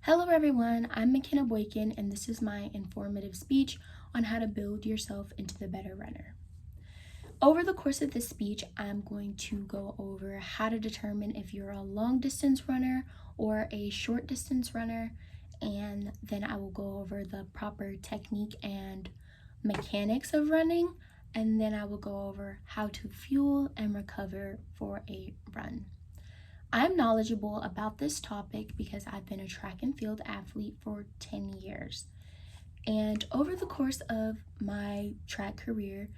Hello everyone, I'm McKenna Boykin and this is my informative speech on how to build yourself into the better runner. Over the course of this speech, I'm going to go over how to determine if you're a long distance runner or a short distance runner, and then I will go over the proper technique and mechanics of running, and then I will go over how to fuel and recover for a run. I'm knowledgeable about this topic because I've been a track and field athlete for 10 years. And over the course of my track career,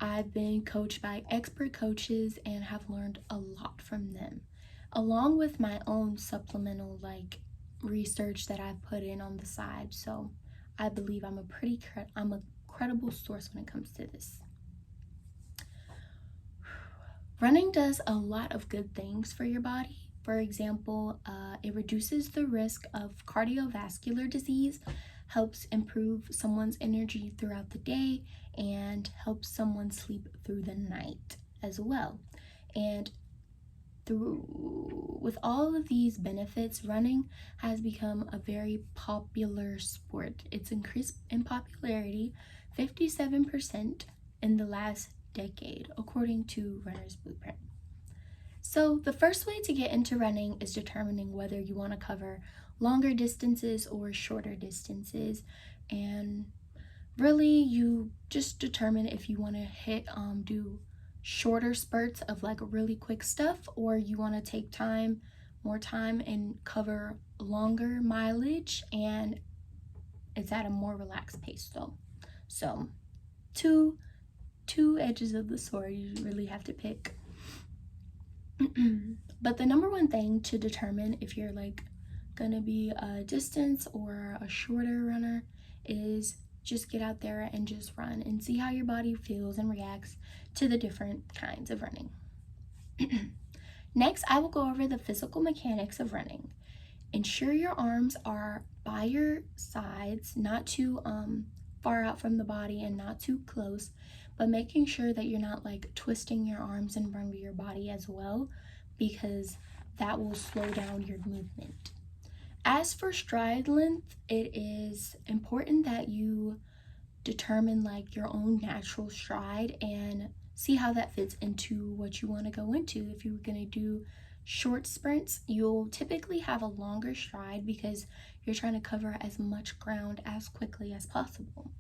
I've been coached by expert coaches and have learned a lot from them, along with my own supplemental research that I've put in on the side. So I believe I'm a credible source when it comes to this. Running does a lot of good things for your body. For example, it reduces the risk of cardiovascular disease, helps improve someone's energy throughout the day, and helps someone sleep through the night as well. And with all of these benefits, running has become a very popular sport. It's increased in popularity 57% in the last decade, according to Runner's Blueprint. So the first way to get into running is determining whether you want to cover longer distances or shorter distances. And really, you just determine if you want to do shorter spurts of really quick stuff, or you want to take more time and cover longer mileage, and it's at a more relaxed pace though. So two edges of the sword, you really have to pick. But the number one thing to determine if you're gonna be a distance or a shorter runner is just get out there and just run and see how your body feels and reacts to the different kinds of running. Next, I will go over the physical mechanics of running. Ensure your arms are by your sides, not too far out from the body and not too close, but making sure that you're not twisting your arms in front of your body as well, because that will slow down your movement. As for stride length, it is important that you determine your own natural stride and see how that fits into what you want to go into. If you're going to do short sprints, you'll typically have a longer stride because you're trying to cover as much ground as quickly as possible.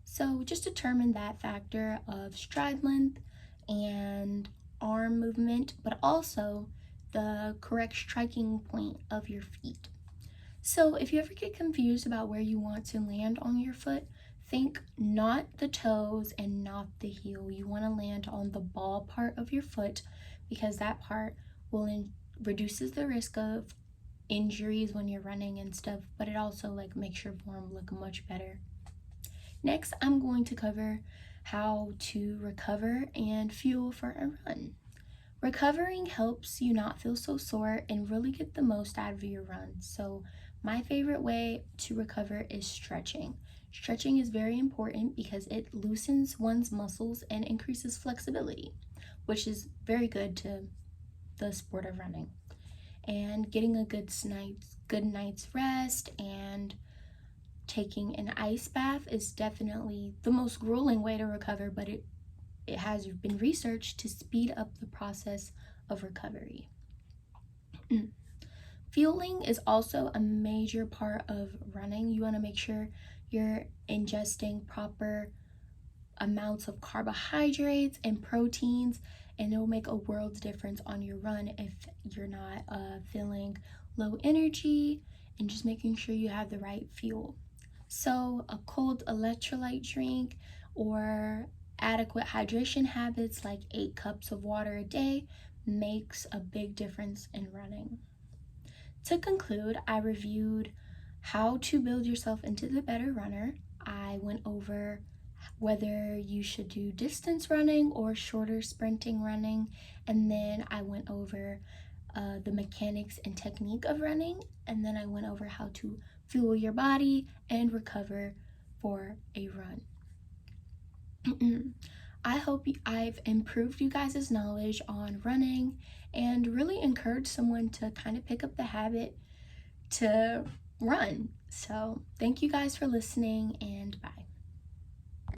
So just determine that factor of stride length and arm movement, but also the correct striking point of your feet. So if you ever get confused about where you want to land on your foot, think not the toes and not the heel. You want to land on the ball part of your foot, because that part reduces the risk of injuries when you're running and stuff, but it also makes your form look much better. Next, I'm going to cover how to recover and fuel for a run. Recovering helps you not feel so sore and really get the most out of your run. So my favorite way to recover is stretching. Stretching is very important because it loosens one's muscles and increases flexibility, which is very good to the sport of running. And getting a good night's rest and taking an ice bath is definitely the most grueling way to recover, but it has been researched to speed up the process of recovery. Fueling is also a major part of running. You want to make sure you're ingesting proper amounts of carbohydrates and proteins, and it'll make a world's difference on your run if you're not feeling low energy, and just making sure you have the right fuel. So a cold electrolyte drink or adequate hydration habits like 8 cups of water a day makes a big difference in running. To conclude, I reviewed how to build yourself into the better runner. I went over whether you should do distance running or shorter sprinting running, and then I went over the mechanics and technique of running, and then I went over how to fuel your body and recover for a run. I hope I've improved you guys' knowledge on running and really encourage someone to kind of pick up the habit to run. So thank you guys for listening, and bye.